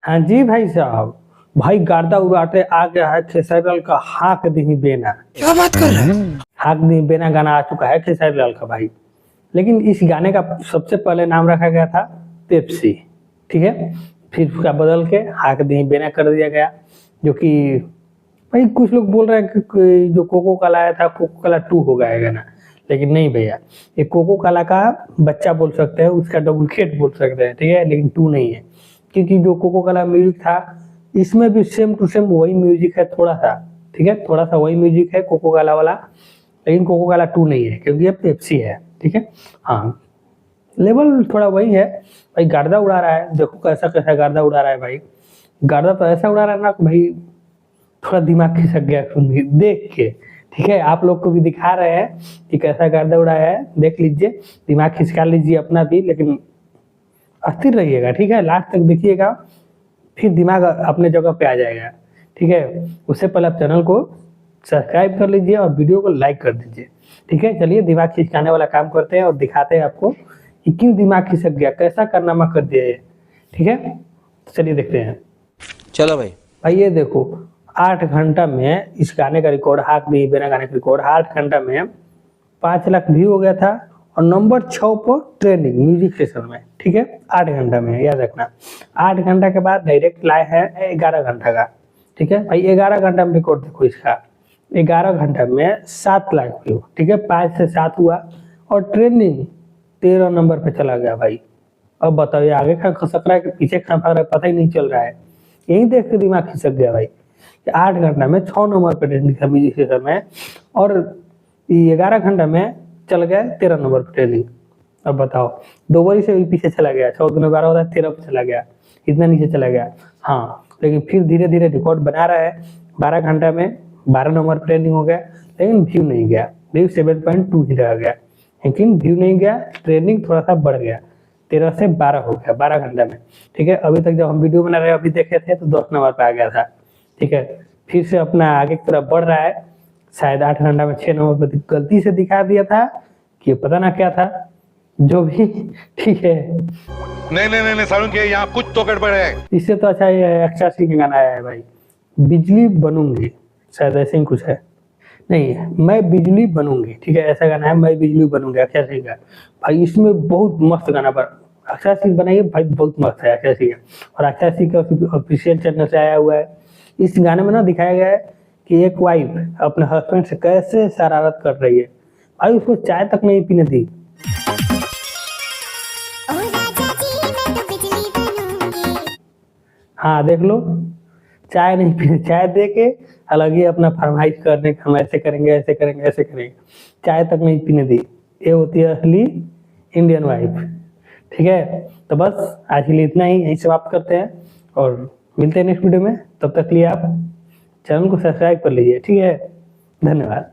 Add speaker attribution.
Speaker 1: हाँ जी भाई साहब, भाई गर्दा उड़ाते आ गया है खेसारी लाल का हाक दी बेना।
Speaker 2: क्या बात कर रहा है?
Speaker 1: हाक दी बेना गाना आ चुका है खेसारी लाल का भाई। लेकिन इस गाने का सबसे पहले नाम रखा गया था पेप्सी, ठीक है। फिर उसका बदल के हाक दी बेना कर दिया गया, जो कि भाई कुछ लोग बोल रहे हैं कि जो कोको कोला आया था कोको कोला 2 होगा ये गाना। लेकिन नहीं भैया, ये कोको कोला का बच्चा बोल सकते हैं, उसका डुप्लीकेट बोल सकते हैं, ठीक है, लेकिन 2 नहीं है। क्योंकि जो कोको कोला म्यूजिक था इसमें भी सेम टू सेम वही म्यूजिक है थोड़ा सा, ठीक है, थोड़ा सा वही म्यूजिक है कोको कोला वाला। लेकिन कोको कोला 2 नहीं है क्योंकि ये पेप्सी है, ठीक है। हाँ, लेवल थोड़ा वही है। भाई गर्दा उड़ा रहा है, देखो कैसा कैसा गर्दा उड़ा रहा है भाई। गर्दा तो ऐसा उड़ा रहा है ना कि भाई थोड़ा दिमाग खिसक गया सुन के देख के, ठीक है। आप लोग को भी दिखा रहे हैं कि कैसा गर्दा उड़ाया है, देख लीजिए, दिमाग खिसका लीजिए अपना भी, लेकिन अस्थिर रहिएगा, ठीक है, लास्ट तक देखिएगा, फिर दिमाग अपने जगह पे आ जाएगा, ठीक है। उससे पहले आप चैनल को सब्सक्राइब कर लीजिए और वीडियो को लाइक कर दीजिए, ठीक है। चलिए दिमाग खिसकाने वाला काम करते हैं और दिखाते हैं आपको कि क्यों दिमाग खिसक गया, कैसा कारनामा कर दिया ये, ठीक है। तो चलिए देखते हैं।
Speaker 2: चलो भाई।
Speaker 1: भाई ये देखो, 8 घंटा में इस गाने का रिकॉर्ड, हाक दी बेना गाने का रिकॉर्ड 8 घंटा में 5 लाख व्यू हो गया था और नंबर 6 पर ट्रेंडिंग म्यूजिक स्टेशन में, ठीक है। 8 घंटा में, याद रखना। 8 घंटा के बाद डायरेक्ट लाए हैं 11 घंटा का, ठीक है भाई। 11 घंटा में रिकॉर्ड देखो इसका, 11 घंटा में 7 लाख व्यू, ठीक है, 5 से 7 हुआ और ट्रेंडिंग 13 नंबर पे चला गया भाई। अब बताओ ये आगे कहाँ खसक रहा है कि पीछे कहाँ भाग रहा है, पता ही नहीं चल रहा है। यही देख के दिमाग खिसक गया भाई कि 8 घंटा में 6 नंबर पे ट्रेंडिंग था म्यूजिक स्टेशन में और 11 घंटा में चल गया 13 नंबर पे ट्रेंडिंग। अब बताओ, 2 बारी से भी पीछे चला गया, 6 दूनी 12 होता है, 13 पे चला गया, इतना नीचे चला गया। हाँ, लेकिन फिर धीरे धीरे रिकॉर्ड बना रहा है। 12 घंटा में 12 नंबर पे ट्रेंडिंग हो गया, लेकिन व्यू नहीं गया, व्यू 7.2 ही रह गया, लेकिन व्यू नहीं गया, ट्रेंडिंग थोड़ा सा बढ़ गया, 13 से 12 हो गया 12 घंटा में, ठीक है। अभी तक जब हम वीडियो बना रहे अभी देखे थे तो 10 नंबर पे आ गया था, ठीक है। फिर से अपना आगे की तरफ बढ़ रहा है, शायद 8 घंटा में 6 नंबर पे गलती से दिखा दिया था कि पता ना क्या था, जो भी, ठीक है।
Speaker 3: नहीं सारुण के यहाँ कुछ तो गड़बड़ है।
Speaker 1: इससे तो अच्छा ये अक्षय सिंह का गाना आया है भाई, बिजली बनूंगी, शायद ऐसे ही कुछ है, नहीं मैं बिजली बनूंगी, ठीक है, ऐसा गाना है, मैं बिजली बनूंगी, अक्षय सिंह का। भाई इसमें बहुत मस्त गाना पर अक्षय सिंह बनाइए भाई, बहुत मस्त है अक्षय सिंह। और अक्षय सिंह का ऑफिशियल चैनल से आया हुआ है। इस गाने में ना दिखाया गया है कि एक वाइफ अपने हस्बैंड से कैसे शरारत कर रही है, भाई उसको चाय तक नहीं पीने दी। हाँ देख लो, चाय नहीं पीने, चाय दे के अलग ही अपना फरमाइश करने, हम ऐसे करेंगे ऐसे करेंगे ऐसे करेंगे, चाय तक नहीं पीने दी। ये होती है असली इंडियन वाइफ, ठीक है। तो बस आज के लिए इतना ही, यही समाप्त करते हैं और मिलते हैं नेक्स्ट वीडियो में। तब तक लिए आप चैनल को सब्सक्राइब कर लीजिए, ठीक है। धन्यवाद।